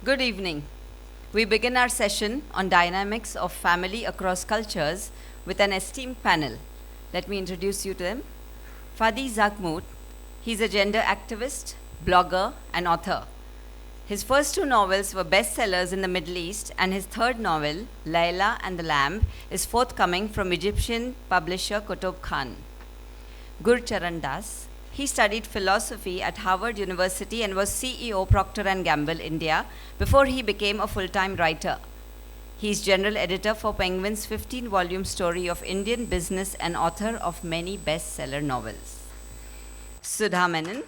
Good evening. We begin our session on dynamics of family across cultures with an esteemed panel. Let me introduce you to them. Fadi Zaghmout, he's a gender activist, blogger, and author. His first two novels were bestsellers in the Middle East, and his third novel, Layla and the Lamb, is forthcoming from Egyptian publisher Kutub Khan. Gurcharan, he studied philosophy at Harvard University and was CEO Procter & Gamble India before he became a full-time writer. He is general editor for Penguin's 15-volume story of Indian business and author of many bestseller novels. Sudha Menon.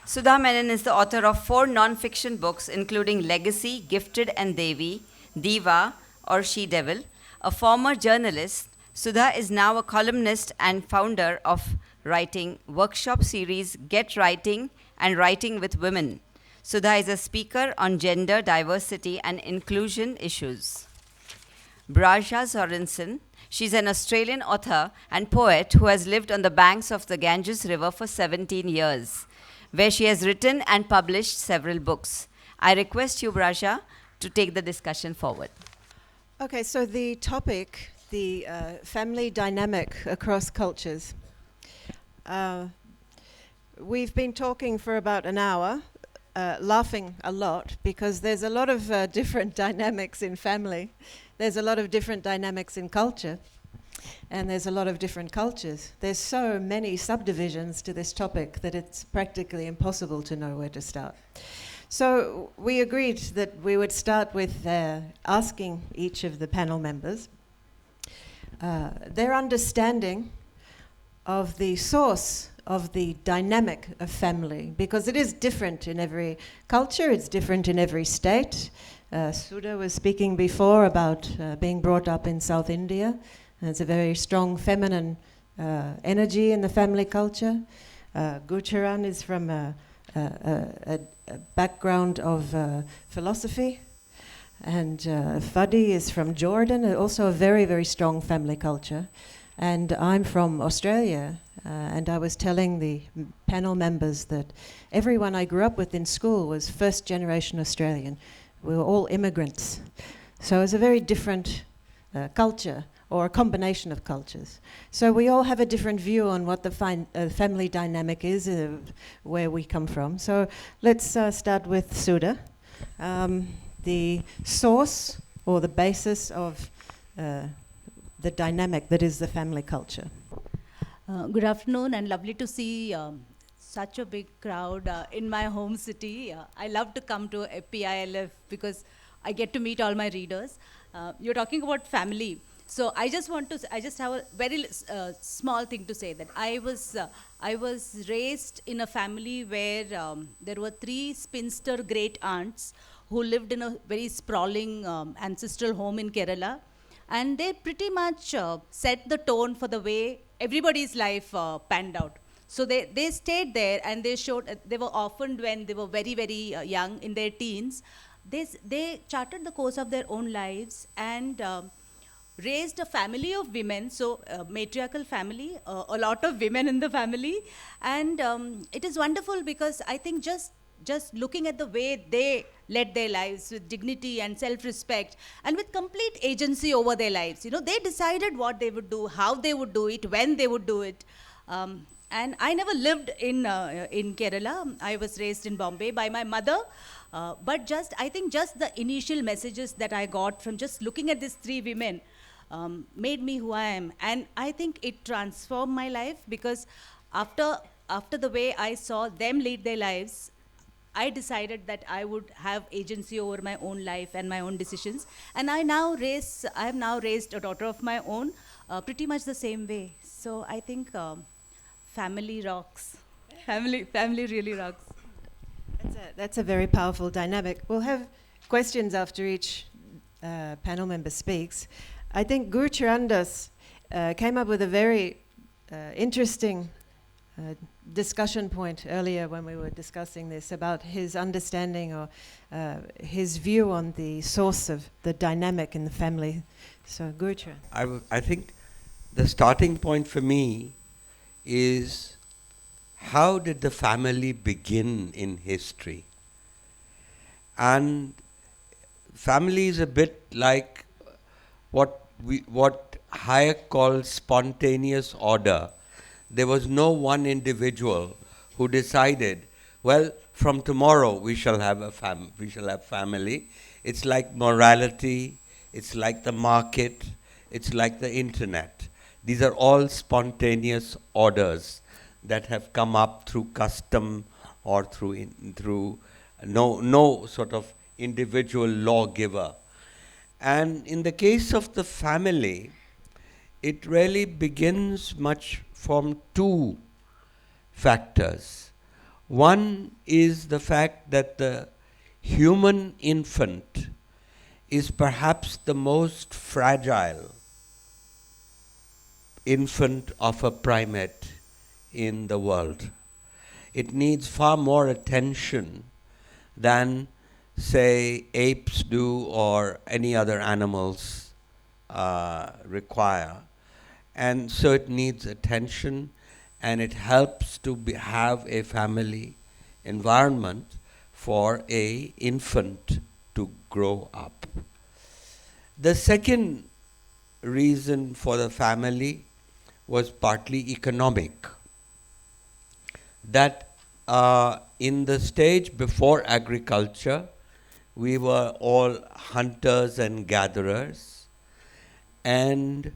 Sudha Menon is the author of 4 non-fiction books, including Legacy, Gifted and Devi, Diva or She-Devil. A former journalist, Sudha is now a columnist and founder of writing workshop series Get Writing and Writing with Women. Sudha is a speaker on gender, diversity and inclusion issues. Braja Sorensen, she's an Australian author and poet who has lived on the banks of the Ganges River for 17 years, where she has written and published several books. I request you, Braja, to take the discussion forward. Okay, so the topic, the family dynamic across cultures. We've been talking for about an hour, laughing a lot, because there's a lot of different dynamics in family. There's a lot of different dynamics in culture, and there's a lot of different cultures. There's so many subdivisions to this topic that it's practically impossible to know where to start. So we agreed that we would start with asking each of the panel members their understanding of the source of the dynamic of family, because it is different in every culture, it's different in every state. Sudha was speaking before about being brought up in South India. There's a very strong feminine energy in the family culture. Gurcharan is from a background of philosophy. And Fadi is from Jordan, also a very, very strong family culture. And I'm from Australia, and I was telling the panel members that everyone I grew up with in school was first generation Australian. We were all immigrants. So it's a very different culture, or a combination of cultures. So we all have a different view on what the family dynamic is, where we come from. So let's start with Sudha. The source or the basis of the dynamic that is the family culture. Good afternoon, and lovely to see such a big crowd in my home city. I love to come to a PILF because I get to meet all my readers. You're talking about family. So I just have a very small thing to say, that I was raised in a family where there were 3 spinster great aunts who lived in a very sprawling ancestral home in Kerala. And they pretty much set the tone for the way everybody's life panned out. So they stayed there, and they were orphaned when they were very, very young, in their teens. They charted the course of their own lives and raised a family of women, so matriarchal family, a lot of women in the family. And it is wonderful because I think just looking at the way they led their lives with dignity and self-respect and with complete agency over their lives. You know, they decided what they would do, how they would do it, when they would do it. And I never lived in Kerala. I was raised in Bombay by my mother. But I think just the initial messages that I got from just looking at these 3 women made me who I am. And I think it transformed my life, because after the way I saw them lead their lives, I decided that I would have agency over my own life and my own decisions. And I have now raised a daughter of my own, pretty much the same way. So I think family rocks. Family really rocks. That's a very powerful dynamic. We'll have questions after each panel member speaks. I think Gurcharan came up with a very interesting discussion point earlier when we were discussing this, about his understanding or his view on the source of the dynamic in the family. So Gurcharan. I think the starting point for me is, how did the family begin in history? And family is a bit like what Hayek calls spontaneous order. There was no one individual who decided, well, from tomorrow we shall have family. It's like morality, it's like the market, it's like the internet. These are all spontaneous orders that have come up through custom or through no sort of individual lawgiver. And in the case of the family, it really begins much from two factors. One is the fact that the human infant is perhaps the most fragile infant of a primate in the world. It needs far more attention than, say, apes do or any other animals require. And so it needs attention, and it helps to have a family environment for a infant to grow up. The second reason for the family was partly economic. That in the stage before agriculture, we were all hunters and gatherers, and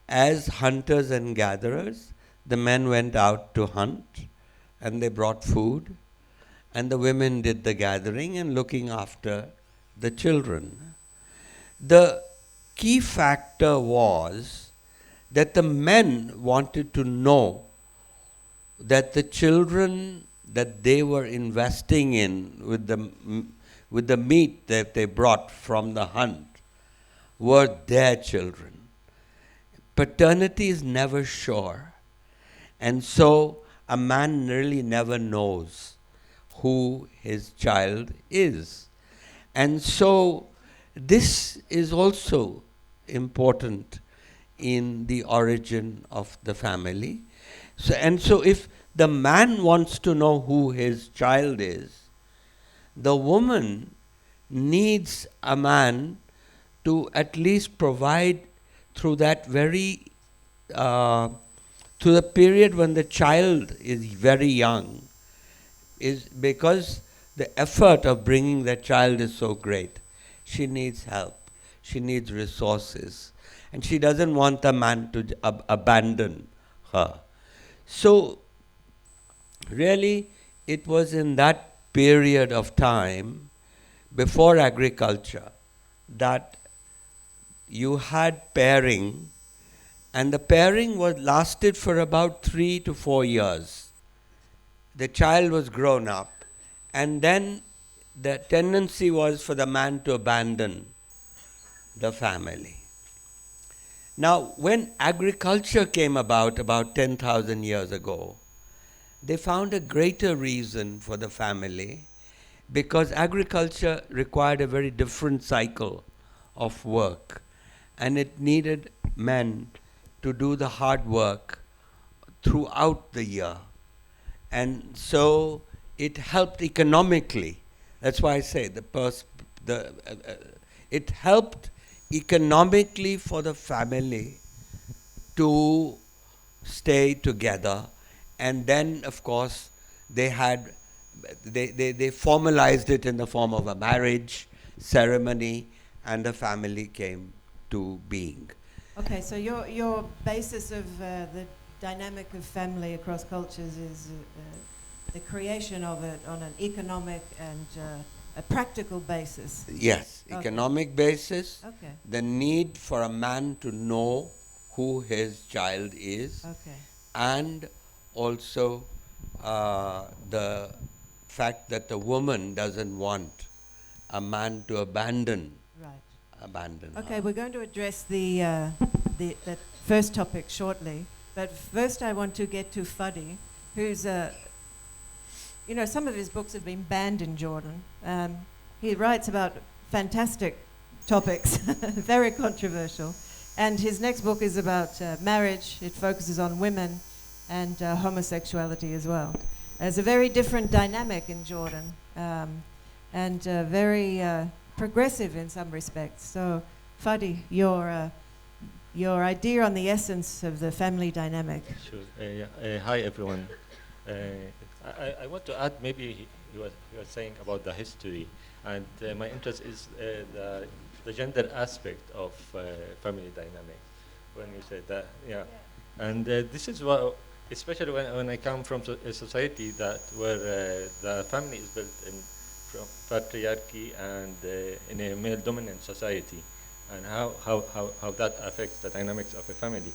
as hunters and gatherers, the men went out to hunt, and they brought food, and the women did the gathering and looking after the children. The key factor was that the men wanted to know that the children that they were investing in with the meat that they brought from the hunt were their children. Paternity is never sure, and so a man really never knows who his child is. And so this is also important in the origin of the family. So if the man wants to know who his child is, the woman needs a man to at least provide through that to the period when the child is very young, is because the effort of bringing that child is so great. She needs help. She needs resources. And she doesn't want the man to abandon her. So, really, it was in that period of time, before agriculture, that you had pairing, and the pairing lasted for about 3 to 4 years. The child was grown up, and then the tendency was for the man to abandon the family. Now, when agriculture came about 10,000 years ago, they found a greater reason for the family, because agriculture required a very different cycle of work, and it needed men to do the hard work throughout the year. And so it helped economically. That's why I say it helped economically for the family to stay together. And then, of course, they formalized it in the form of a marriage ceremony, and the family came to being. Okay, so your basis of the dynamic of family across cultures is the creation of it on an economic and a practical basis. Yes, Okay. economic basis, Okay. the need for a man to know who his child is, Okay. and also the fact that the woman doesn't want a man to abandon Okay, her. we're going to address the first topic shortly, but first I want to get to Fadi, who's some of his books have been banned in Jordan. He writes about fantastic topics, very controversial, and his next book is about marriage. It focuses on women and homosexuality as well. There's a very different dynamic in Jordan. and very progressive in some respects. So, Fadi, your idea on the essence of the family dynamic. Sure. Hi, everyone. I want to add, maybe you were saying about the history, and my interest is the gender aspect of family dynamics. When you say that, yeah. And this is what, especially when I come from a society that where the family is built in from patriarchy and in a male-dominant society, and how that affects the dynamics of a family.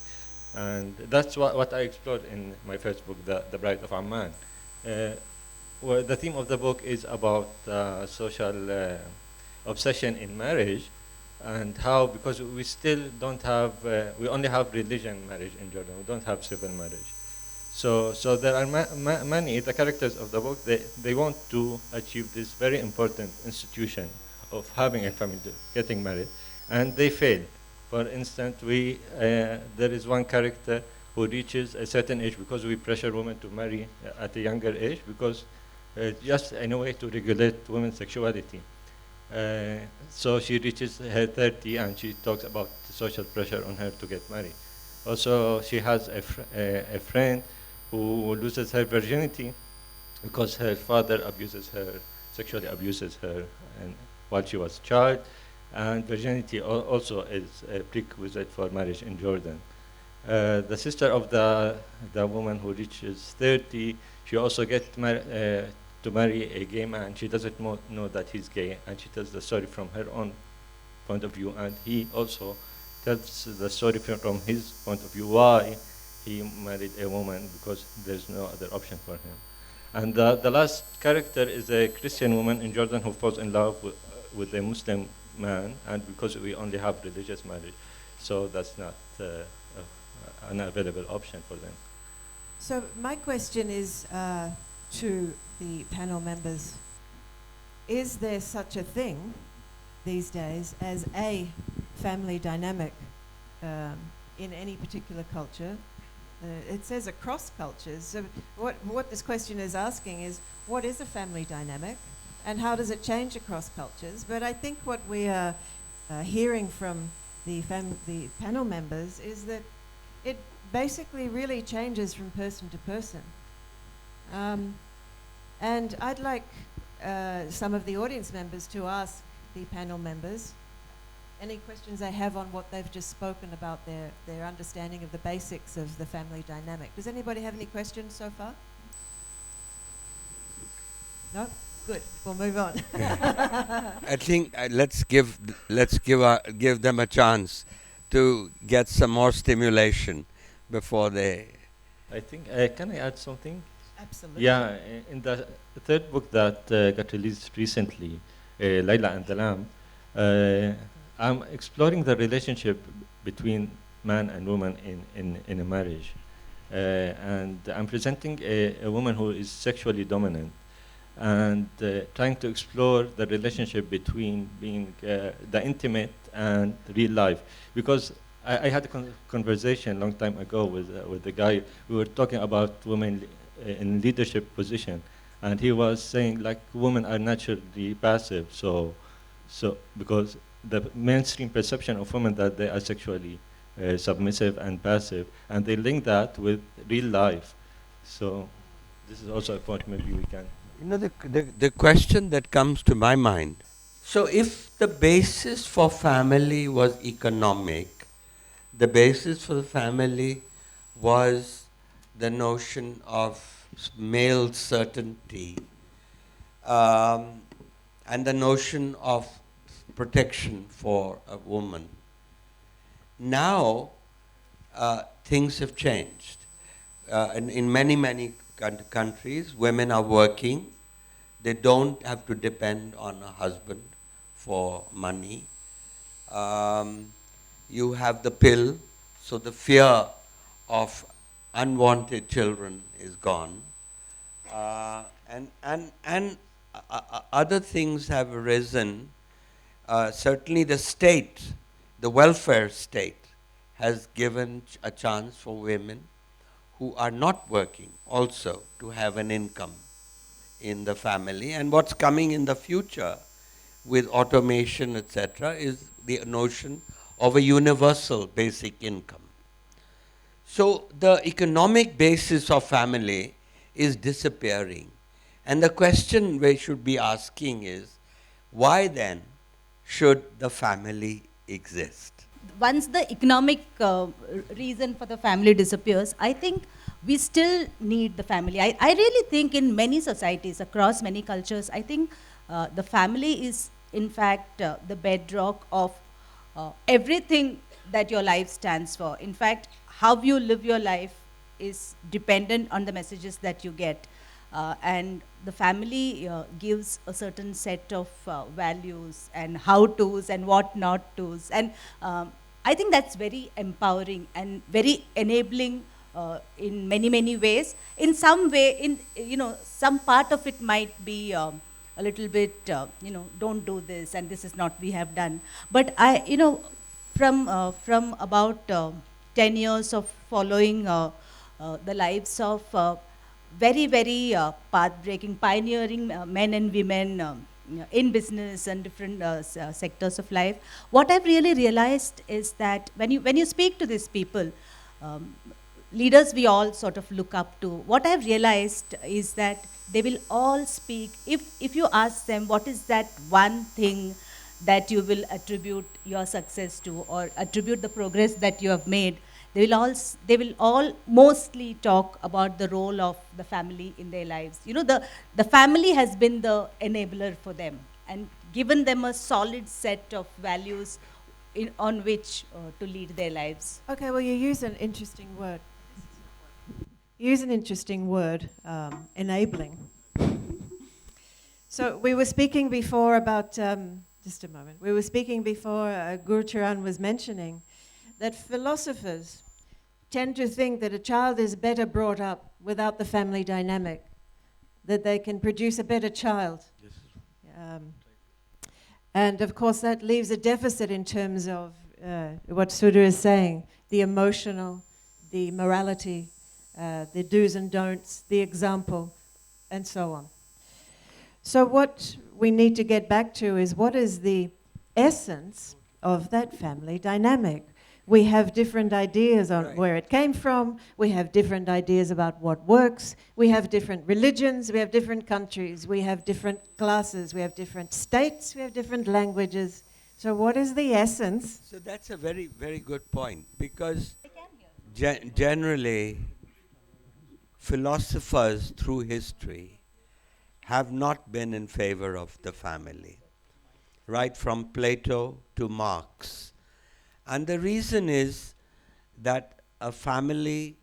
And that's what I explored in my first book, The Bride of Amman. Where the theme of the book is about social obsession in marriage, and how, because we still don't have, we only have religion marriage in Jordan, we don't have civil marriage. So there are many, the characters of the book, they want to achieve this very important institution of having a family, getting married, and they fail. For instance, there is one character who reaches a certain age because we pressure women to marry at a younger age, because just in a way to regulate women's sexuality. So she reaches her 30 and she talks about the social pressure on her to get married. Also, she has a friend who loses her virginity because her father sexually abuses her and while she was a child. And virginity also is a prerequisite for marriage in Jordan. The sister of the woman who reaches 30, she also gets to marry a gay man. She doesn't know that he's gay, and she tells the story from her own point of view, and he also tells the story from his point of view why he married a woman, because there's no other option for him. And the last character is a Christian woman in Jordan who falls in love with a Muslim man, and because we only have religious marriage, so that's not an available option for them. So my question is to the panel members: is there such a thing these days as a family dynamic in any particular culture? It says across cultures. So what this question is asking is, what is a family dynamic, and how does it change across cultures? But I think what we are hearing from the panel members is that it basically really changes from person to person. And I'd like some of the audience members to ask the panel members any questions they have on what they've just spoken about, their understanding of the basics of the family dynamic. Does anybody have any questions so far? No? Good. We'll move on. I think let's give them a chance to get some more stimulation before they. I think, can I add something? Absolutely. Yeah, in the third book that got released recently, Layla and the Lamb, I'm exploring the relationship between man and woman in a marriage. And I'm presenting a woman who is sexually dominant, and trying to explore the relationship between being the intimate and real life. Because I had a conversation a long time ago with a guy. We were talking about women in leadership position, and he was saying, like, women are naturally passive, so because the mainstream perception of women that they are sexually submissive and passive, and they link that with real life. So this is also a point maybe we can. You know, the question that comes to my mind, so if the basis for family was economic, the basis for the family was the notion of male certainty, and the notion of protection for a woman. Now, things have changed. In many countries, women are working. They don't have to depend on a husband for money. You have the pill, so the fear of unwanted children is gone. And other things have arisen. Certainly the state, the welfare state, has given a chance for women who are not working also to have an income. in the family, and what's coming in the future with automation, etc., is the notion of a universal basic income. So the economic basis of family is disappearing. And the question we should be asking is, why then should the family exist? Once the economic reason for the family disappears, I think we still need the family. I really think in many societies, across many cultures, I think the family is, in fact, the bedrock of everything that your life stands for. In fact, how you live your life is dependent on the messages that you get. And the family gives a certain set of values and how-tos and what-not-tos. And I think that's very empowering and very enabling in many, many ways. In some way, some part of it might be a little bit, don't do this and this is not we have done. But from about 10 years of following the lives of very, very path-breaking, pioneering men and women in business and different sectors of life, what I've really realized is that when you speak to these people, leaders we all sort of look up to, what I've realized is that they will all speak, if you ask them what is that one thing that you will attribute your success to or attribute the progress that you have made, they will all mostly talk about the role of the family in their lives. The family has been the enabler for them and given them a solid set of values on which to lead their lives. Okay, well, you use an interesting word. You use an interesting word, enabling. So we were speaking before about, just a moment, we were speaking before Gurcharan was mentioning that philosophers tend to think that a child is better brought up without the family dynamic, that they can produce a better child. And of course that leaves a deficit in terms of what Sudha is saying, the emotional, the morality, the do's and don'ts, the example, and so on. So what we need to get back to is what is the essence of that family dynamic? We have different ideas on where it came from. We have different ideas about what works. We have different religions. We have different countries. We have different classes. We have different states. We have different languages. So what is the essence? So that's a very, very good point, because generally philosophers through history have not been in favor of the family, right from Plato to Marx. And the reason is that a family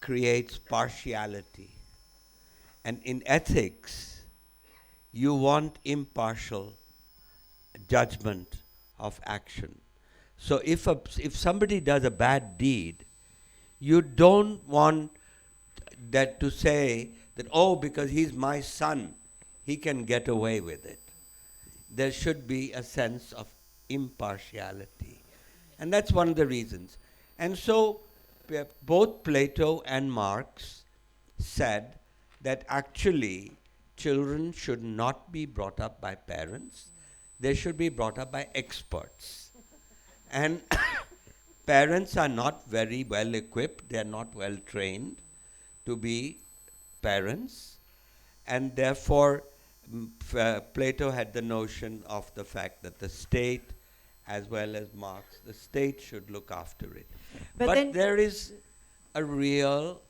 creates partiality. And in ethics, you want impartial judgment of action. So if somebody does a bad deed, you don't want that to say that, oh, because he's my son, he can get away with it. There should be a sense of impartiality. And that's one of the reasons. And so both Plato and Marx said that actually children should not be brought up by parents. They should be brought up by experts. And parents are not very well equipped. They are not well trained to be parents. And therefore, Plato had the notion of the fact that the state, as well as Marx, the state should look after it. But there is a real,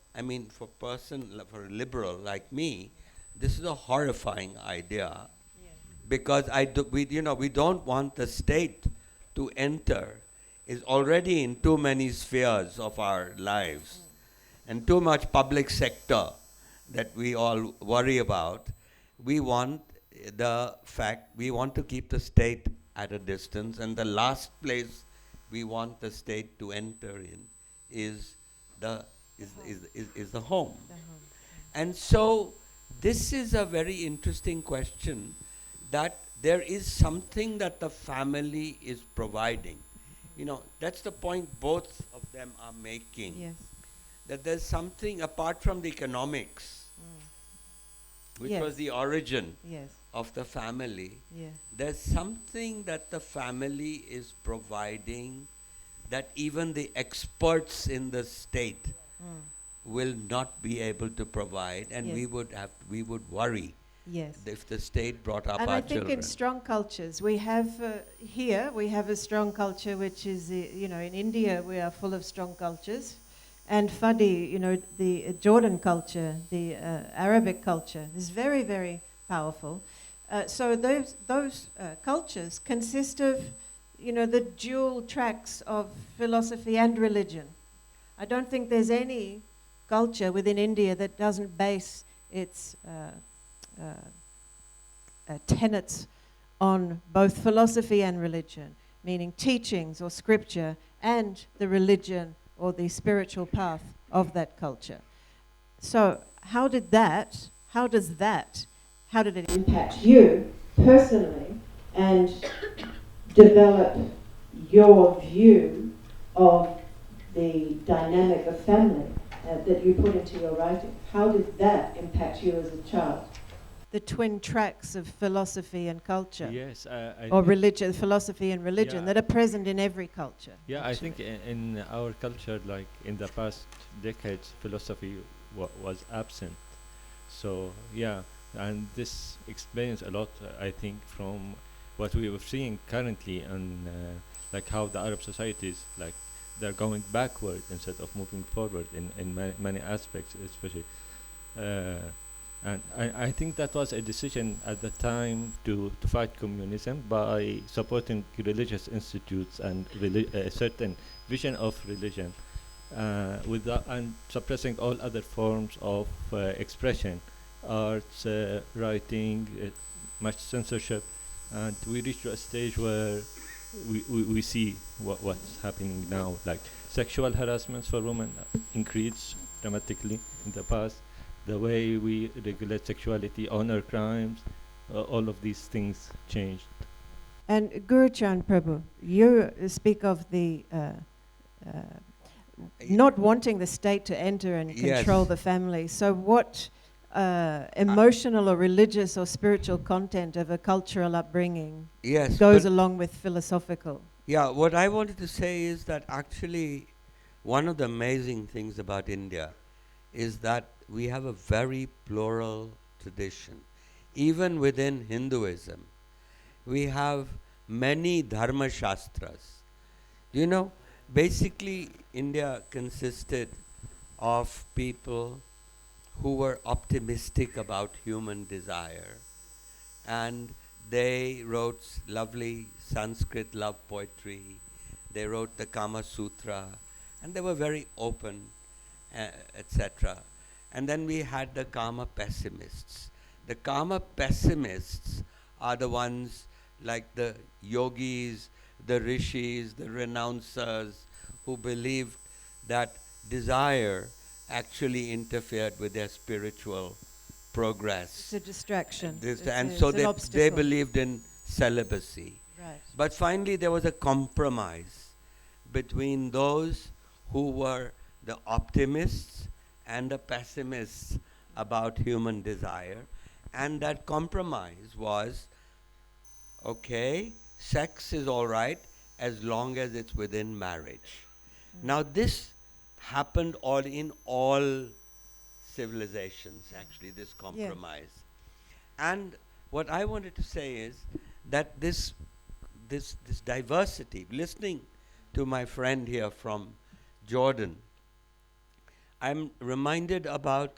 for a liberal like me, this is a horrifying idea, because we don't want the state to enter. It's already in too many spheres of our lives, and too much public sector that we all worry about. We want to keep the state at a distance, and the last place we want the state to enter in is the home. And so this is a very interesting question, that there is something that the family is providing. That's the point both of them are making. Yes. That there's something apart from the economics, which Yes. was the origin Yes. of the family, Yeah. there's something that the family is providing that even the experts in the state will not be able to provide, and Yes. we would worry Yes. if the state brought up And our I think children. in strong cultures, we have here, we have a strong culture which is, in India we are full of strong cultures. And Fadi, the Jordan culture, the Arabic culture is very, very powerful. So those cultures consist of, the dual tracks of philosophy and religion. I don't think there's any culture within India that doesn't base its tenets on both philosophy and religion, meaning teachings or scripture and the religion or the spiritual path of that culture. So how did it impact you personally and develop your view of the dynamic of family that you put into your writing? How did that impact you as a child? The twin tracks of philosophy and culture, Yes, or religion, philosophy and religion, Yeah. that are present in every culture. Yeah, I actually. think in our culture, like in the past decades, philosophy was absent. So yeah, and this explains a lot, I think, from what we were seeing currently, and like how the Arab societies, like they're going backward instead of moving forward in many aspects, especially. Uh, and I think that was a decision at the time to fight communism by supporting religious institutes and a certain vision of religion, and suppressing all other forms of expression, arts, writing, much censorship, and we reached to a stage where we see what's happening now, like sexual harassments for women increased dramatically in the past, the way we regulate sexuality, honor crimes, all of these things changed. And Gurcharan Prabhu, you speak of the not wanting the state to enter and control Yes. the family. So what emotional or religious or spiritual content of a cultural upbringing Yes, goes but along with philosophical? yeah, what I wanted to say is that actually one of the amazing things about India is that we have a very plural tradition. Even within Hinduism, we have many dharma shastras. You know, basically, India consisted of people who were optimistic about human desire, and they wrote lovely Sanskrit love poetry. They wrote the Kama Sutra, and they were very open, etc. And then we had the Kama pessimists. The Kama pessimists are the ones like the yogis, the rishis, the renouncers, who believed that desire actually interfered with their spiritual progress. It's a distraction. And it's so an they obstacle. believed in celibacy. Right. But finally, there was a compromise between those who were the optimists and the pessimists about human desire. And that compromise was, okay, sex is all right as long as it's within marriage. Now, this happened in all civilizations, actually, this compromise. And what I wanted to say is that this diversity, listening to my friend here from Jordan, I'm reminded about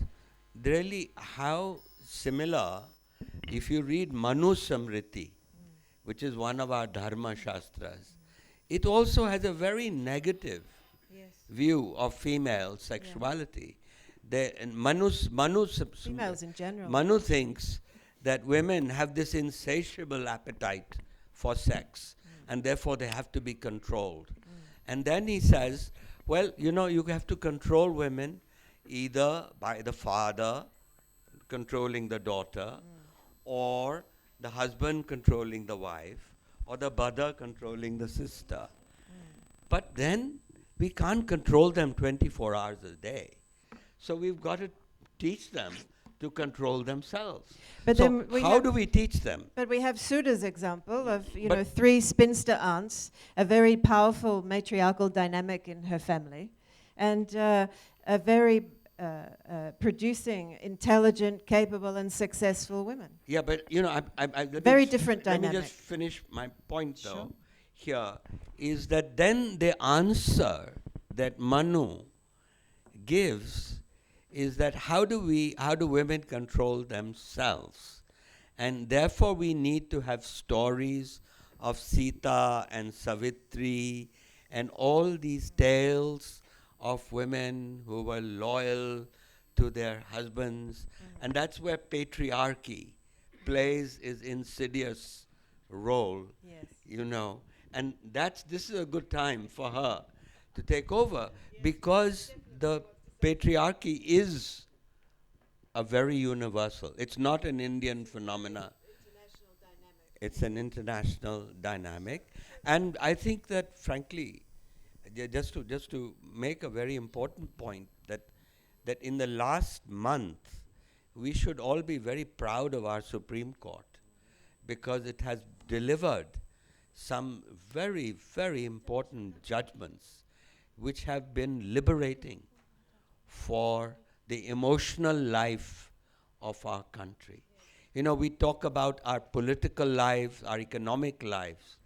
really how similar, if you read Manu Samriti, which is one of our Dharma Shastras, it also has a very negative view of female sexuality. Females in general. Manu thinks that women have this insatiable appetite for sex, and therefore they have to be controlled. And then he says, well, you have to control women either by the father controlling the daughter, or the husband controlling the wife, or the brother controlling the sister. But then we can't control them 24 hours a day. So we've got to teach them to control themselves. But so then we how have- do we teach them? But we have Sudha's example of, But- 3 spinster aunts, a very powerful matriarchal dynamic in her family, and a very producing, intelligent, capable, and successful women. Yeah, but let me Very just- different Let me dynamic. just finish my point Sure. though. Here is that then the answer that Manu gives is that how do women control themselves? And therefore we need to have stories of Sita and Savitri and all these tales of women who were loyal to their husbands. And that's where patriarchy plays its insidious role, Yes. And this is a good time for her to take over because the patriarchy is a very universal. It's not an Indian phenomena. It's an international dynamic. And I think that, frankly, just to make a very important point, that in the last month, we should all be very proud of our Supreme Court because it has delivered some very, very important judgments which have been liberating for the emotional life of our country. We talk about our political lives, our economic lives,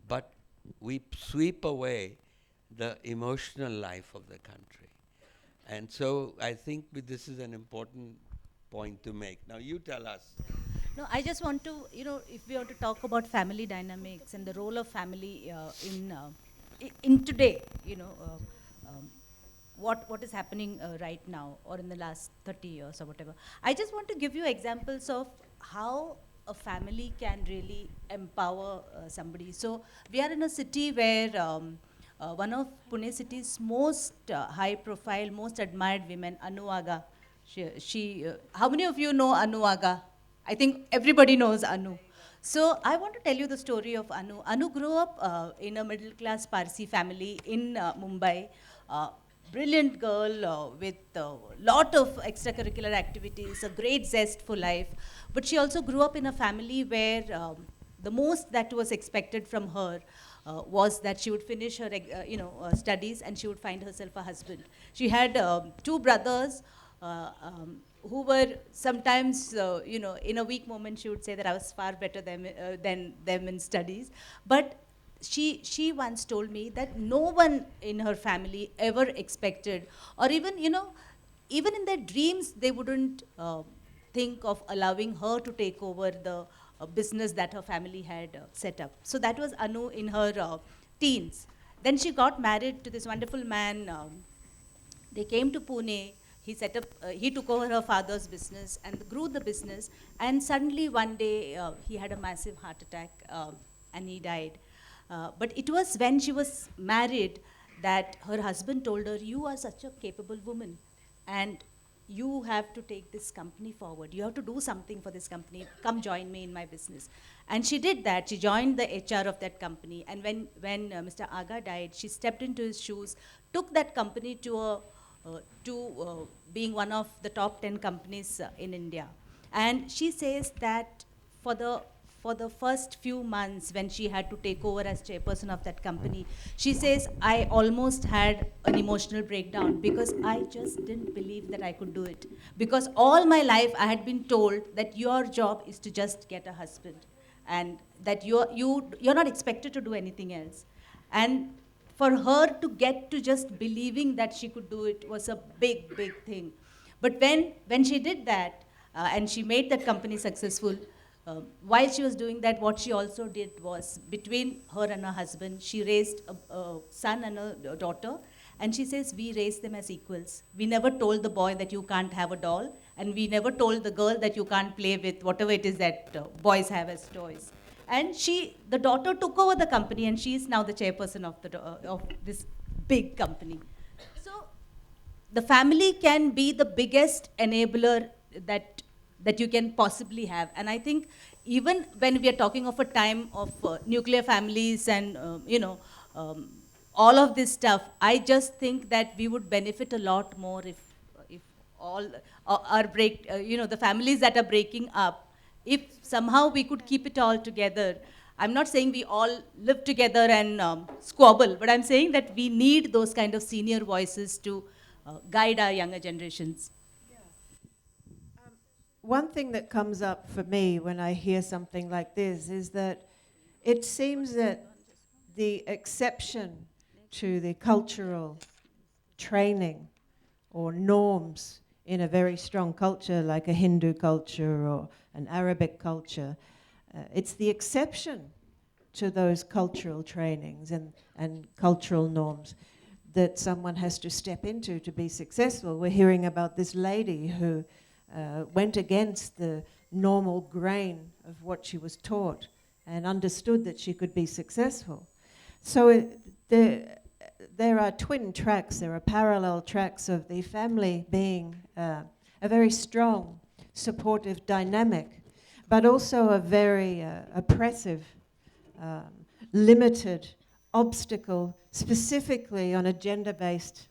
but we sweep away the emotional life of the country. And so I think this is an important point to make. Now you tell us. No, I just want to, if we want to talk about family dynamics and the role of family in today, what is happening right now or in the last 30 years or whatever. I just want to give you examples of how a family can really empower somebody. So we are in a city where one of Pune city's most high-profile, most admired women, Anu Aga. How many of you know Anu Aga? I think everybody knows Anu. So I want to tell you the story of Anu. Anu grew up in a middle-class Parsi family in Mumbai. Brilliant girl with a lot of extracurricular activities, a great zest for life. But she also grew up in a family where the most that was expected from her was that she would finish her studies and she would find herself a husband. She had 2 brothers who were sometimes, in a weak moment she would say that I was far better than them in studies. But she once told me that no one in her family ever expected, or even, even in their dreams, they wouldn't think of allowing her to take over the business that her family had set up. So that was Anu in her teens. Then she got married to this wonderful man. They came to Pune. He took over her father's business and grew the business. And suddenly one day he had a massive heart attack and he died. But it was when she was married that her husband told her, you are such a capable woman and you have to take this company forward. You have to do something for this company. Come join me in my business. And she did that. She joined the HR of that company. And when Mr. Aga died, she stepped into his shoes, took that company to being one of the top 10 companies in India. And she says that for the first few months when she had to take over as chairperson of that company, she says, I almost had an emotional breakdown because I just didn't believe that I could do it. Because all my life I had been told that your job is to just get a husband and that you're not expected to do anything else. And for her to get to just believing that she could do it was a big, big thing. But when she did that and she made that company successful, while she was doing that, what she also did was, between her and her husband, she raised a son and a daughter. And she says, we raised them as equals. We never told the boy that you can't have a doll. And we never told the girl that you can't play with whatever it is that boys have as toys. And the daughter took over the company, and she is now the chairperson of this big company. So the family can be the biggest enabler that you can possibly have. And I think even when we are talking of a time of nuclear families and, all of this stuff, I just think that we would benefit a lot more if all the families that are breaking up, if somehow we could keep it all together. I'm not saying we all live together and squabble, but I'm saying that we need those kind of senior voices to guide our younger generations. One thing that comes up for me when I hear something like this is that it seems that the exception to the cultural training or norms in a very strong culture like a Hindu culture or an Arabic culture, it's the exception to those cultural trainings and cultural norms that someone has to step into to be successful. We're hearing about this lady who went against the normal grain of what she was taught and understood that she could be successful. So there are twin tracks, there are parallel tracks of the family being a very strong, supportive dynamic, but also a very oppressive, limited obstacle, specifically on a gender-based,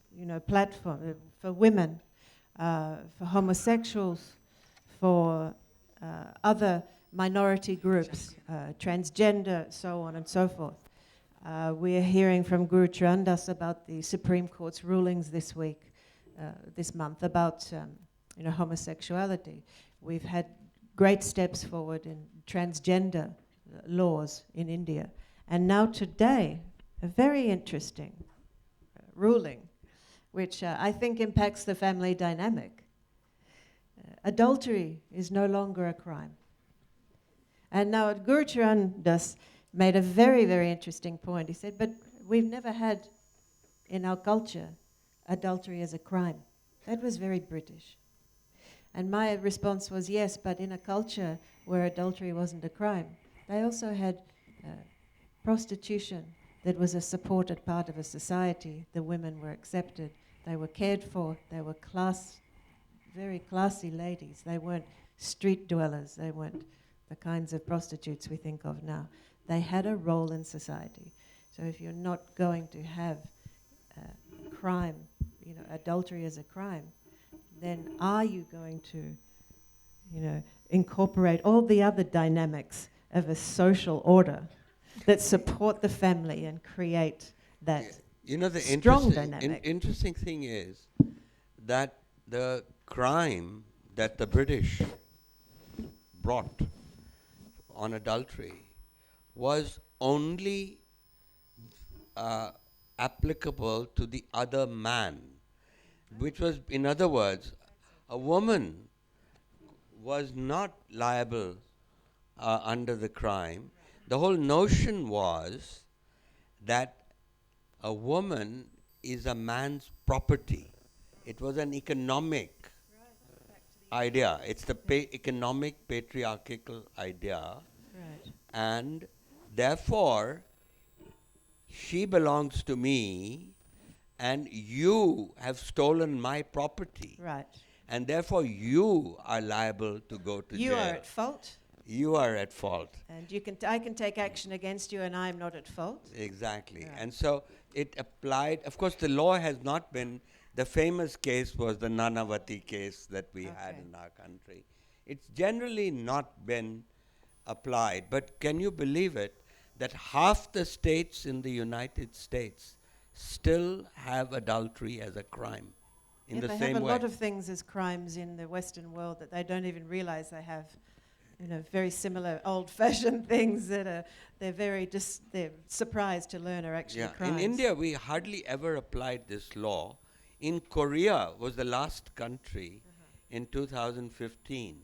platform for women, for homosexuals, for other minority groups, transgender, so on and so forth. We're hearing from Gurcharan about the Supreme Court's rulings this month about homosexuality. We've had great steps forward in transgender laws in India. And now today, a very interesting ruling, which I think impacts the family dynamic. Adultery is no longer a crime. And now Gurcharan made a very, very interesting point. He said, but we've never had in our culture adultery as a crime. That was very British. And my response was, yes, but in a culture where adultery wasn't a crime, they also had prostitution that was a supported part of a society. The women were accepted. They were cared for. They were very classy ladies. They weren't street dwellers. They weren't the kinds of prostitutes we think of now. They had a role in society. So if you're not going to have crime, adultery as a crime, then are you going to, incorporate all the other dynamics of a social order that support the family and create that strong dynamic? Interesting thing is that the crime that the British brought on adultery was only applicable to the other man, which was, in other words, a woman was not liable under the crime. The whole notion was that a woman is a man's property. It was an economic idea. It's the economic patriarchal idea. Right. And therefore, she belongs to me, and you have stolen my property. Right. And therefore, you are liable to go to jail. You are at fault. You are at fault. And I can take action against you, and I'm not at fault. Exactly. Right. And so it applied. Of course, the law has not been. The famous case was the Nanavati case that we had in our country. It's generally not been applied. But can you believe it, that half the states in the United States still have adultery as a crime in the same way? They have a lot of things as crimes in the Western world that they don't even realize they have. Very similar old-fashioned things that they're surprised to learn are actually crimes. In India, we hardly ever applied this law. In Korea was the last country in 2015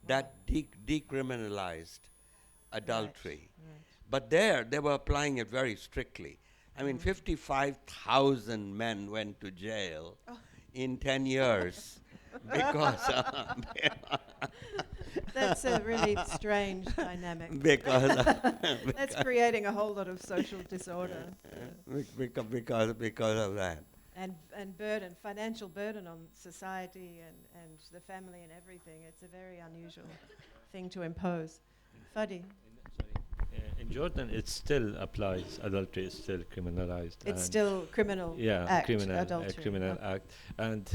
that decriminalized adultery. Right. But they were applying it very strictly. I mean, 55,000 men went to jail in 10 years because That's a really strange dynamic. That's creating a whole lot of social disorder. because of that. And financial burden on society and the family and everything. It's a very unusual thing to impose. Fadi. In Jordan, it still applies. Adultery is still criminalized. It's and still criminal act, adultery. criminal act. And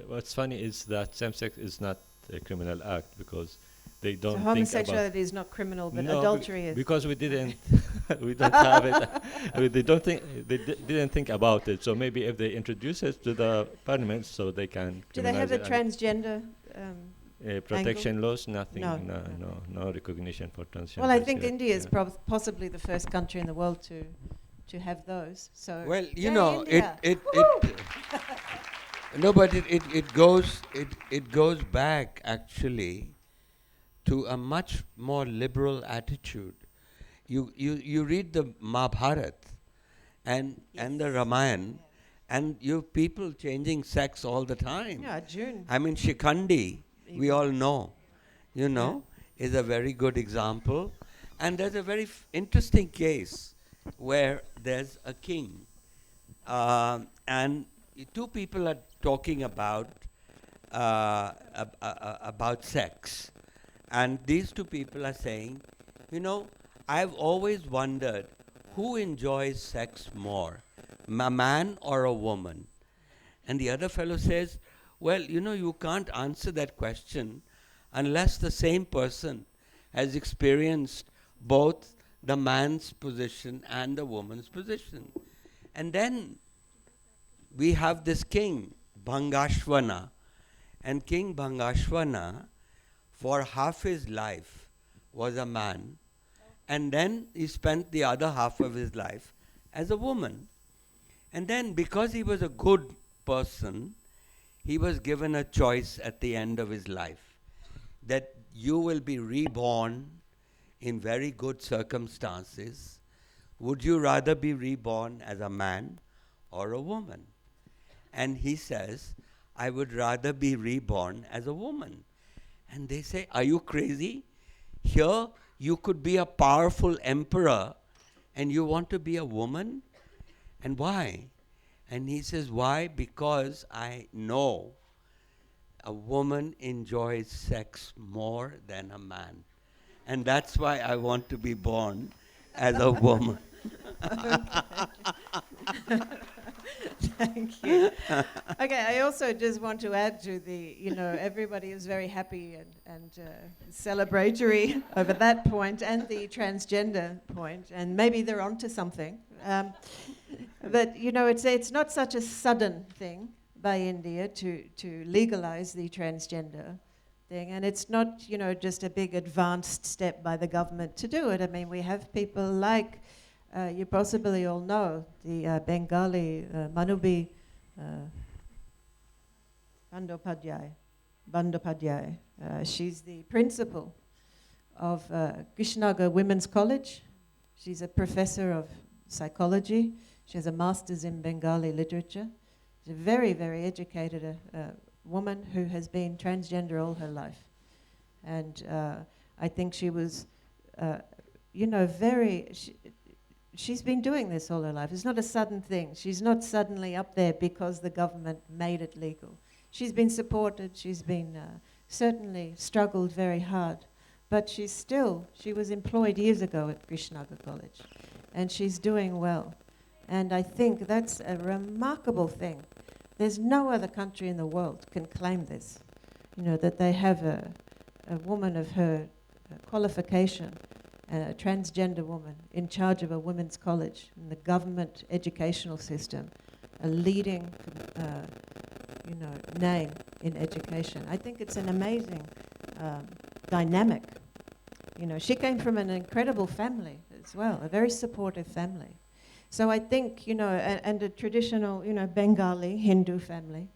what's funny is that same-sex is not a criminal act because they don't So think about. homosexuality is not criminal, but adultery is. Because we didn't, we don't have it. They don't think. Didn't think about it. So maybe if they introduce it to the parliament, so they can. Do they have a criminalize it. transgender? Protection laws, nothing. No, No recognition for transgender. Well, I think India is possibly the first country in the world to have those. So Well, you Yay, know, India. no, but it goes back actually to a much more liberal attitude. You read the Mahabharata and the Ramayana, and you have people changing sex all the time. Yeah, June. I mean, Shikhandi, we all know, is a very good example. And there's a very interesting case where there's a king, and two people are talking about sex. And these two people are saying, I've always wondered who enjoys sex more, a man or a woman? And the other fellow says, well, you can't answer that question unless the same person has experienced both the man's position and the woman's position. And then we have this king, Bhangashvana. And King Bhangashvana, for half his life, was a man. And then he spent the other half of his life as a woman. And then because he was a good person, he was given a choice at the end of his life that you will be reborn in very good circumstances. Would you rather be reborn as a man or a woman? And he says, I would rather be reborn as a woman. And they say, are you crazy? Here you could be a powerful emperor and you want to be a woman? And why? And he says, why? Because I know a woman enjoys sex more than a man. And that's why I want to be born as a woman. Thank you. Okay, I also just want to add to the, everybody is very happy and celebratory over that point and the transgender point, and maybe they're onto something. But, it's not such a sudden thing by India to legalize the transgender thing, and it's not, just a big advanced step by the government to do it. I mean, we have people like, you possibly all know, the Bengali Manubi Bandopadhyay. She's the principal of Krishnagar Women's College. She's a professor of psychology. She has a master's in Bengali literature. She's a very, very educated woman who has been transgender all her life. And I think she was, she's been doing this all her life. It's not a sudden thing. She's not suddenly up there because the government made it legal. She's been supported. She's been certainly struggled very hard. But she was employed years ago at Krishnagar College. And she's doing well. And I think that's a remarkable thing. There's no other country in the world can claim this, that they have a woman of her qualification, a transgender woman in charge of a women's college in the government educational system, a leading, name in education. I think it's an amazing dynamic. She came from an incredible family as well, a very supportive family. So I think, and a traditional, Bengali Hindu family.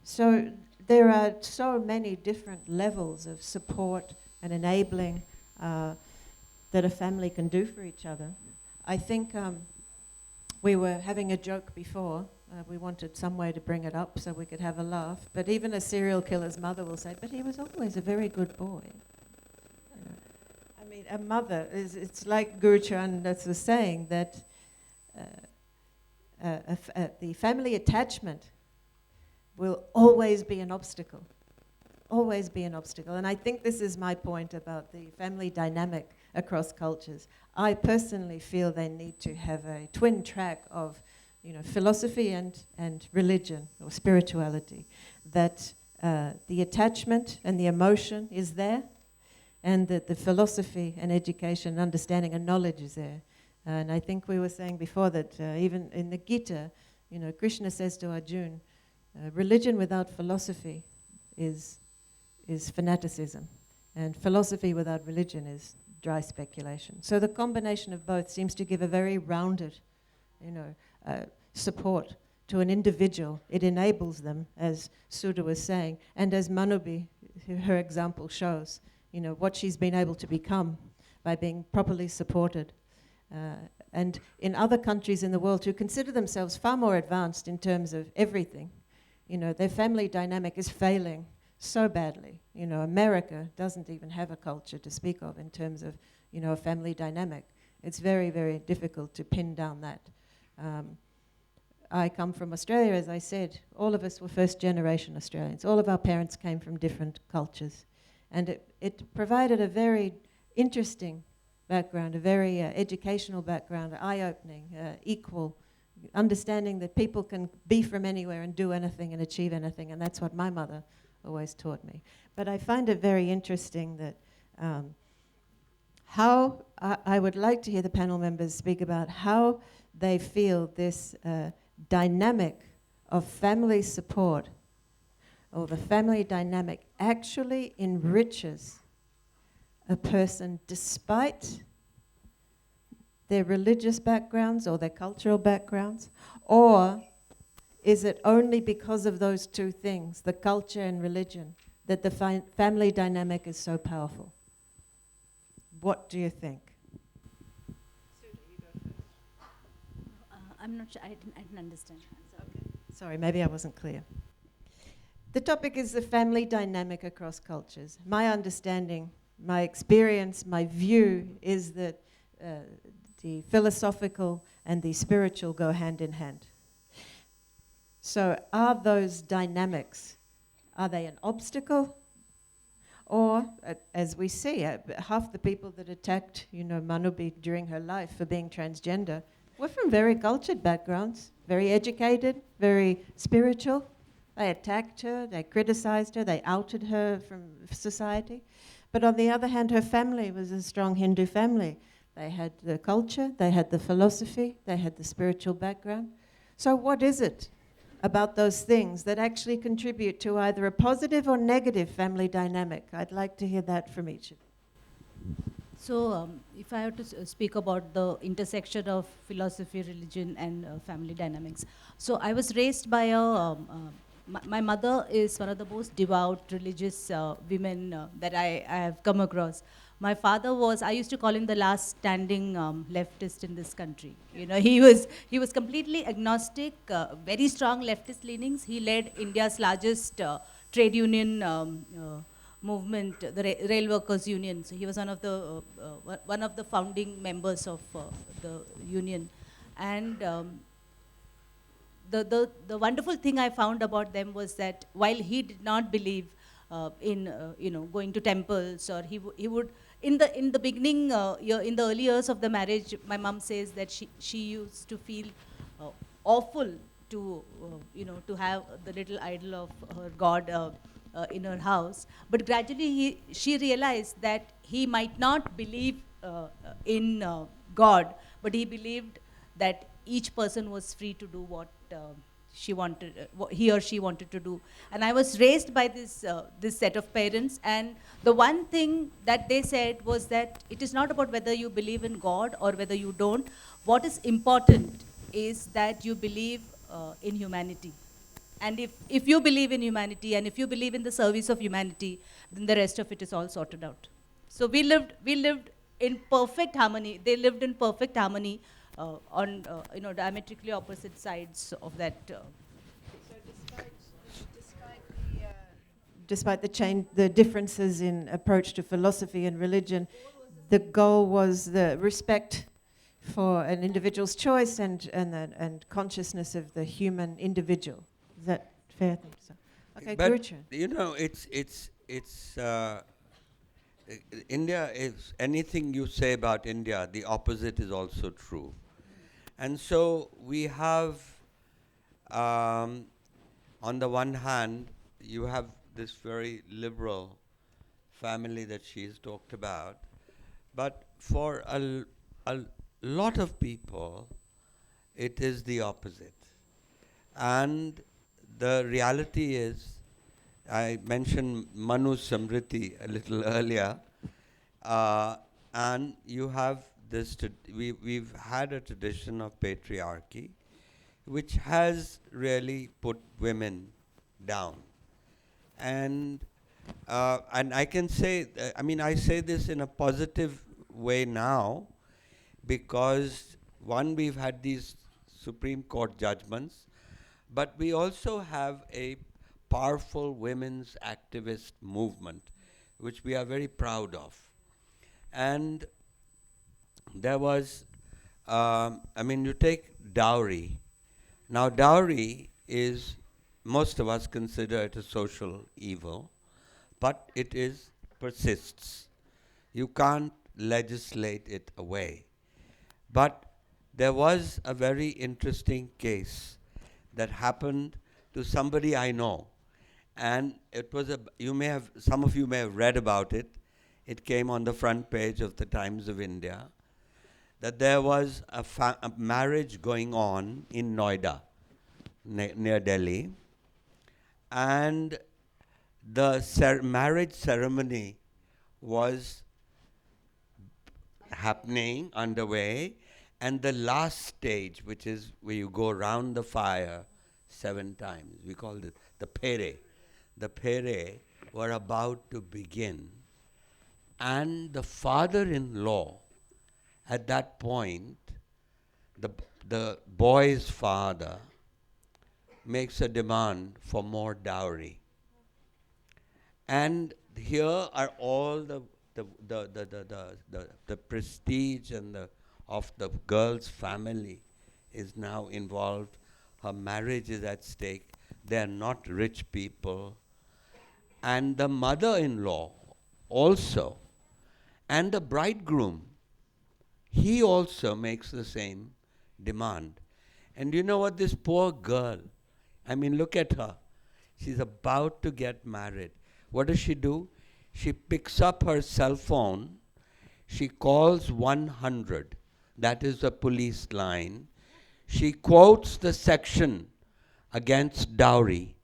So there are so many different levels of support and enabling that a family can do for each other. I think we were having a joke before. We wanted some way to bring it up so we could have a laugh. But even a serial killer's mother will say, but he was always a very good boy. I mean, a mother, it's like Gurcharan was saying, that the family attachment will always be an obstacle. Always be an obstacle. And I think this is my point about the family dynamic across cultures. I personally feel they need to have a twin track of, philosophy and religion or spirituality, that the attachment and the emotion is there, and that the philosophy and education, understanding and knowledge is there. And I think we were saying before that even in the Gita, Krishna says to Arjuna, religion without philosophy is fanaticism, and philosophy without religion is dry speculation. So the combination of both seems to give a very rounded, support to an individual. It enables them, as Sudha was saying, and as Manubi, her example shows, what she's been able to become by being properly supported. And in other countries in the world who consider themselves far more advanced in terms of everything, their family dynamic is failing so badly. America doesn't even have a culture to speak of in terms of, a family dynamic. It's very, very difficult to pin down that. I come from Australia, as I said. All of us were first-generation Australians. All of our parents came from different cultures. And it provided a very interesting background, a very educational background, eye-opening, equal, understanding that people can be from anywhere and do anything and achieve anything, and that's what my mother always taught me. But I find it very interesting that how I would like to hear the panel members speak about how they feel this dynamic of family support, or the family dynamic, actually enriches a person despite their religious backgrounds or their cultural backgrounds, or is it only because of those two things, the culture and religion, that the family dynamic is so powerful? What do you think? I'm not sure. I didn't understand. Sorry, maybe I wasn't clear. The topic is the family dynamic across cultures. My understanding, my experience, my view is that the philosophical and the spiritual go hand in hand. So are those dynamics, are they an obstacle? Or, as we see, half the people that attacked, Manubi during her life for being transgender were from very cultured backgrounds, very educated, very spiritual. They attacked her, they criticized her, they outed her from society. But on the other hand, her family was a strong Hindu family. They had the culture, they had the philosophy, they had the spiritual background. So what is it about those things that actually contribute to either a positive or negative family dynamic? I'd like to hear that from each of you. So if I have to speak about the intersection of philosophy, religion, and family dynamics. So I was raised by my mother is one of the most devout religious women that I have come across. My father was, I used to call him the last standing leftist in this country. He was completely agnostic, very strong leftist leanings. He led India's largest trade union movement, the Rail Workers Union. So he was one of the founding members of the union. And the wonderful thing I found about them was that while he did not believe in going to temples, or he would in the beginning, in the early years of the marriage, my mom says that she used to feel awful to to have the little idol of her God in her house. But gradually she realized that he might not believe in God, but he believed that each person was free to do what she wanted, what he or she wanted to do. And I was raised by this set of parents, and the one thing that they said was that it is not about whether you believe in God or whether you don't. What is important is that you believe in humanity. And if you believe in humanity, and if you believe in the service of humanity, then the rest of it is all sorted out. So we lived in perfect harmony. They lived in perfect harmony on diametrically opposite sides of that. Despite the differences in approach to philosophy and religion, the goal was the respect for an individual's choice and consciousness of the human individual. Is that fair? So, okay, but Gurcharan. India is, anything you say about India, the opposite is also true. And so we have, um, on the one hand, you have this very liberal family that she's talked about, but for a lot of people, it is the opposite. And the reality is, I mentioned Manu Samriti a little earlier, and you have this, we've had a tradition of patriarchy, which has really put women down. And I can say, I say this in a positive way now, because one, we've had these Supreme Court judgments, but we also have a powerful women's activist movement, which we are very proud of. And there was, you take dowry. Now, dowry is, most of us consider it a social evil, but it persists. You can't legislate it away. But there was a very interesting case that happened to somebody I know. And it was some of you may have read about it. It came on the front page of the Times of India, that there was a marriage going on in Noida, near Delhi. And the marriage ceremony was happening, underway, and the last stage, which is where you go around the fire 7 times, we called it the pere. The pere were about to begin, and the father-in-law, at that point, the boy's father makes a demand for more dowry. And here are all the prestige and of the girl's family is now involved. Her marriage is at stake. They are not rich people. And the mother-in-law also, and the bridegroom, he also makes the same demand. And you know what, this poor girl, look at her. She's about to get married. What does she do? She picks up her cell phone. She calls 100. That is the police line. She quotes the section against dowry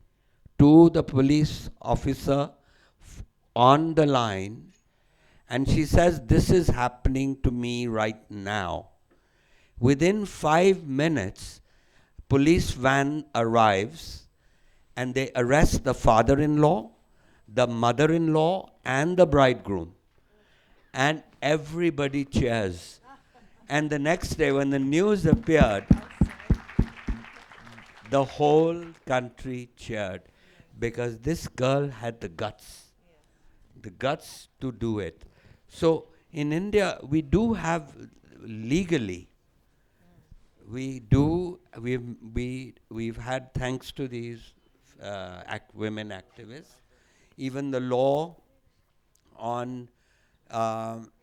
to the police officer on the line. And she says, this is happening to me right now. Within 5 minutes, police van arrives and they arrest the father-in-law, the mother-in-law, and the bridegroom. And everybody cheers. And the next day, when the news appeared, the whole country cheered, because this girl had the guts to do it. So in India, we do have legally, we've had, thanks to these women activists, even the law on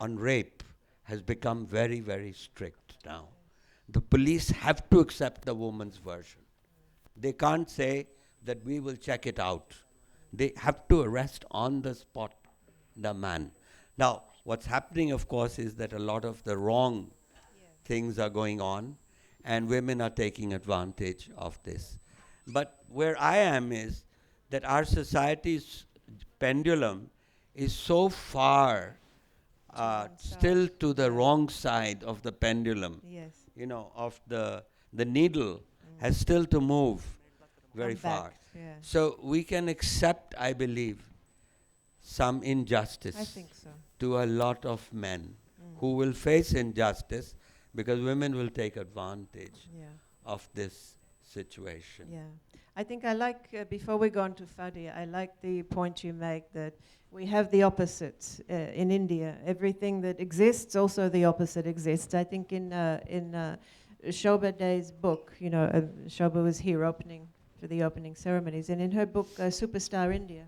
rape has become very, very strict now. The police have to accept the woman's version. They can't say that we will check it out. They have to arrest on the spot the man. Now, what's happening, of course, is that a lot of the wrong things are going on, and women are taking advantage of this. But where I am is that our society's pendulum is so far still to the wrong side of the pendulum. Yes. Of the needle has still to move very far. Yeah. So we can accept, I believe, some injustice I think so. to a lot of men who will face injustice, because women will take advantage of this situation. Yeah. I think I like, before we go on to Fadi, I like the point you make that we have the opposites in India. Everything that exists, also the opposite exists. I think in Shobha Day's book, Shobha was here for the opening ceremonies, and in her book, Superstar India,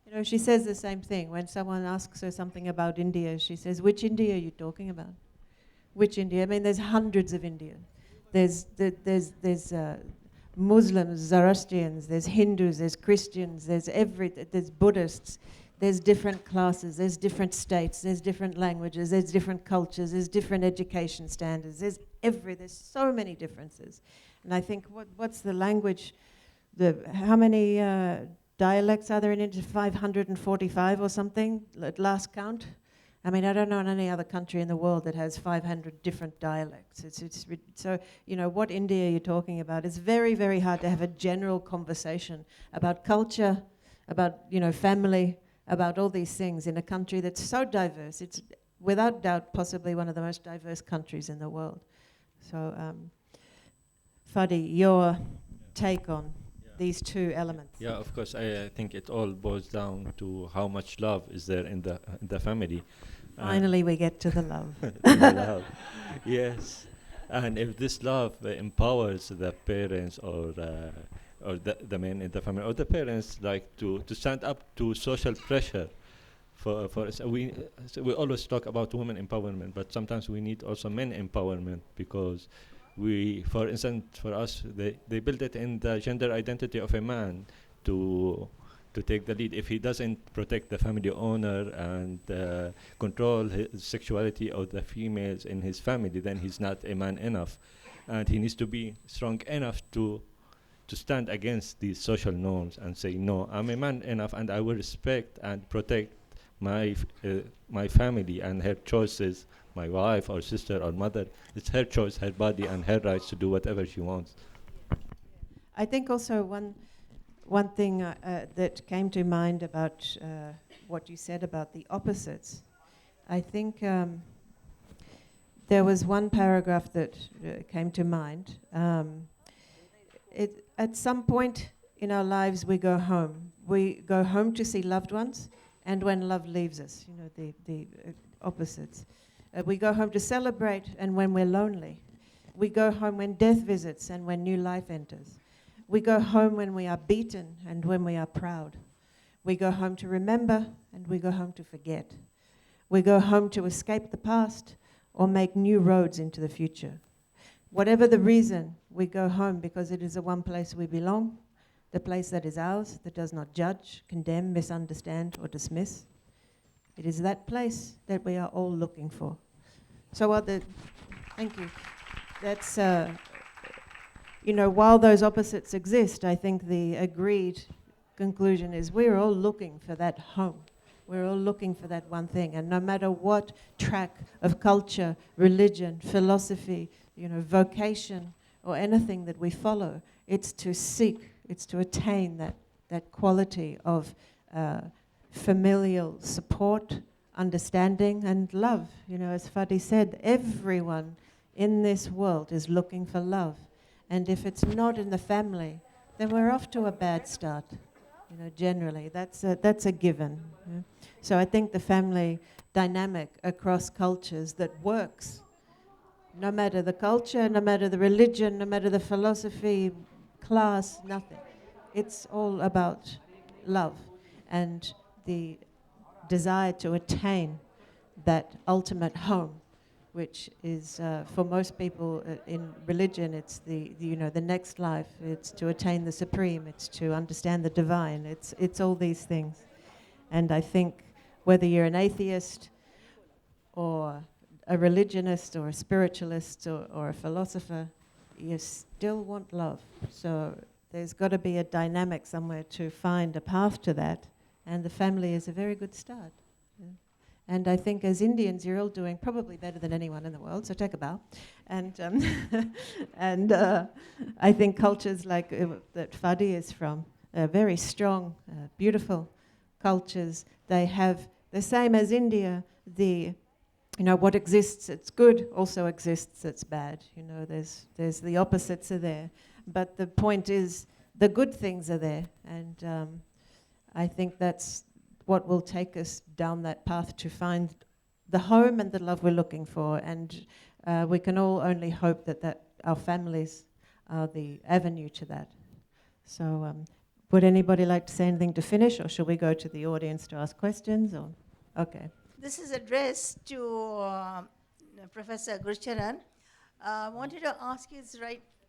You know, she says the same thing. When someone asks her something about India, she says, which India are you talking about? Which India? I mean, there's hundreds of India. There's Muslims, Zoroastrians, there's Hindus, there's Christians, there's Buddhists, there's different classes, there's different states, there's different languages, there's different cultures, there's different education standards, there's so many differences. And I think what's the language, how many dialects are there in India? 545 or something at last count? I mean, I don't know in any other country in the world that has 500 different dialects. So, you know, what India are you talking about? It's very, very hard to have a general conversation about culture, about, you know, family, about all these things in a country that's so diverse. It's without doubt possibly one of the most diverse countries in the world. So, Fadi, your take on these two elements. Yeah, of course. I think it all boils down to how much love is there in the family. Finally, we get to the love. The love. Yes, and if this love empowers the parents or the men in the family or the parents, like to stand up to social pressure. We always talk about women empowerment, but sometimes we need also men empowerment, because for instance, for us, they build it in the gender identity of a man to take the lead. If he doesn't protect the family owner and control his sexuality of the females in his family, then he's not a man enough, and he needs to be strong enough to stand against these social norms and say, no, I'm a man enough, and I will respect and protect my family and her choices. My wife or sister or mother, it's her choice, her body, and her rights to do whatever she wants. I think also one thing that came to mind about what you said about the opposites. I think there was one paragraph that came to mind. At some point in our lives, we go home. We go home to see loved ones, and when love leaves us, you know, the opposites. We go home to celebrate, and when we're lonely. We go home when death visits and when new life enters. We go home when we are beaten and when we are proud. We go home to remember, and we go home to forget. We go home to escape the past or make new roads into the future. Whatever the reason, we go home because it is the one place we belong, the place that is ours, that does not judge, condemn, misunderstand, or dismiss. It is that place that we are all looking for. So thank you. That's, you know, while those opposites exist, I think the agreed conclusion is we're all looking for that home. We're all looking for that one thing. And no matter what track of culture, religion, philosophy, you know, vocation, or anything that we follow, it's to seek, it's to attain that quality of familial support, understanding, and love. You know, as Fadi said, everyone in this world is looking for love. And if it's not in the family, then we're off to a bad start. You know, generally, that's a given. Yeah? So I think the family dynamic across cultures that works, no matter the culture, no matter the religion, no matter the philosophy, class, nothing. It's all about love and the desire to attain that ultimate home, which is for most people in religion, it's the next life. It's to attain the supreme. It's to understand the divine. It's all these things. And I think whether you're an atheist or a religionist or a spiritualist or a philosopher, you still want love. So there's got to be a dynamic somewhere to find a path to that. And the family is a very good start. Yeah. And I think as Indians, you're all doing probably better than anyone in the world, so take a bow. And I think cultures like that Fadi is from, very strong, beautiful cultures. They have the same as India, what exists that's good also exists that's bad. You know, there's the opposites are there. But the point is the good things are there. And I think that's what will take us down that path to find the home and the love we're looking for. And we can all only hope that our families are the avenue to that. So Would anybody like to say anything to finish, or shall we go to the audience to ask questions? Or okay. This is addressed to Professor Gurcharan. I wanted to ask you,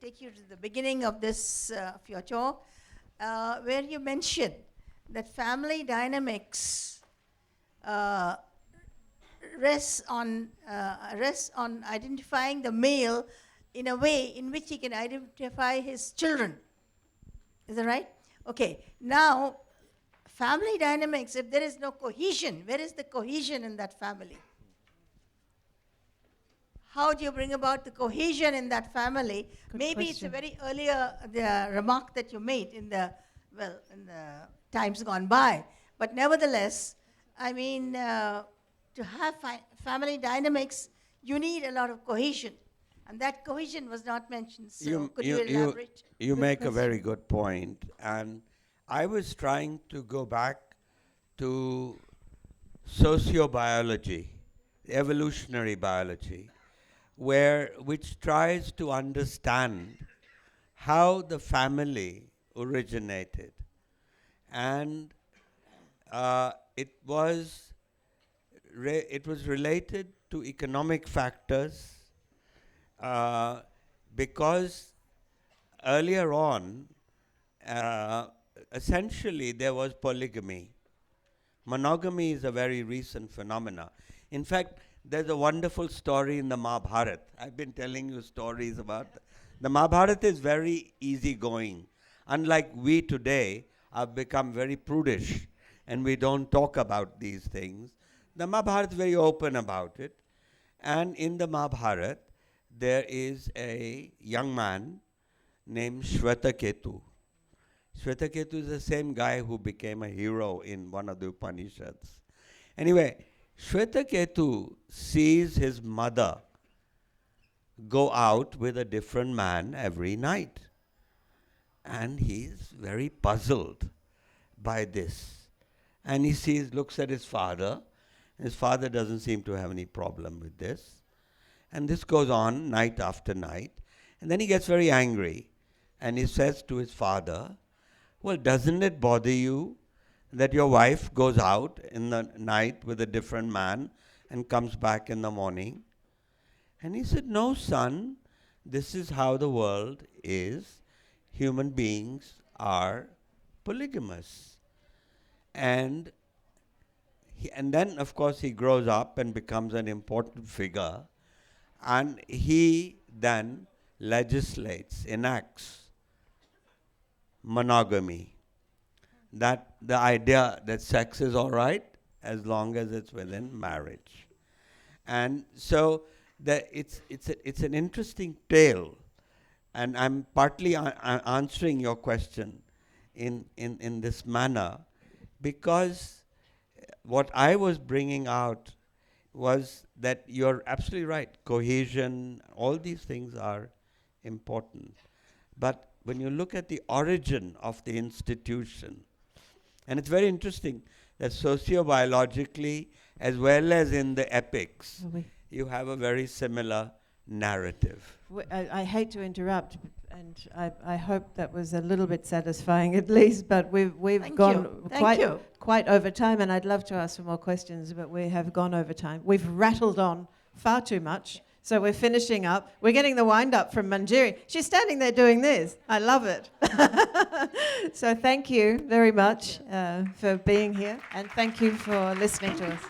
take you to the beginning of this, of your talk, where you mentioned that family dynamics rests on identifying the male in a way in which he can identify his children. Is that right? Okay. Now, family dynamics, if there is no cohesion, where is the cohesion in that family? How do you bring about the cohesion in that family? Good Maybe question. it's a very earlier the remark that you made in the times gone by. But nevertheless, I mean, to have family dynamics, you need a lot of cohesion. And that cohesion was not mentioned. So could you elaborate? You Good make a question. very good point. And I was trying to go back to sociobiology, evolutionary biology, which tries to understand how the family originated. And it was related to economic factors, because earlier on, essentially there was polygamy. Monogamy is a very recent phenomena. In fact, there's a wonderful story in the Mahabharata. I've been telling you stories about the Mahabharata is very easygoing. Unlike we today have become very prudish and we don't talk about these things. The Mahabharata is very open about it. And in the Mahabharata, there is a young man named Shvetaketu. Shvetaketu is the same guy who became a hero in one of the Upanishads. Anyway, Shvetaketu sees his mother go out with a different man every night. And he's very puzzled by this. And he looks at his father. His father doesn't seem to have any problem with this. And this goes on night after night. And then he gets very angry. And he says to his father, well, doesn't it bother you that your wife goes out in the night with a different man and comes back in the morning? And he said, no, son, this is how the world is. Human beings are polygamous. And then, of course, he grows up and becomes an important figure. And he then legislates, enacts monogamy. That the idea that sex is all right as long as it's within marriage. And so it's an interesting tale. And I'm partly answering your question in this manner because what I was bringing out was that you're absolutely right. Cohesion, all these things are important. But when you look at the origin of the institution, and it's very interesting that sociobiologically, as well as in the epics, you have a very similar narrative. I hate to interrupt, and I hope that was a little bit satisfying at least, but we've gone quite over time, and I'd love to ask some more questions, but we have gone over time. We've rattled on far too much, so we're finishing up. We're getting the wind up from Manjiri. She's standing there doing this. I love it. So thank you very much for being here, and thank you for listening to us.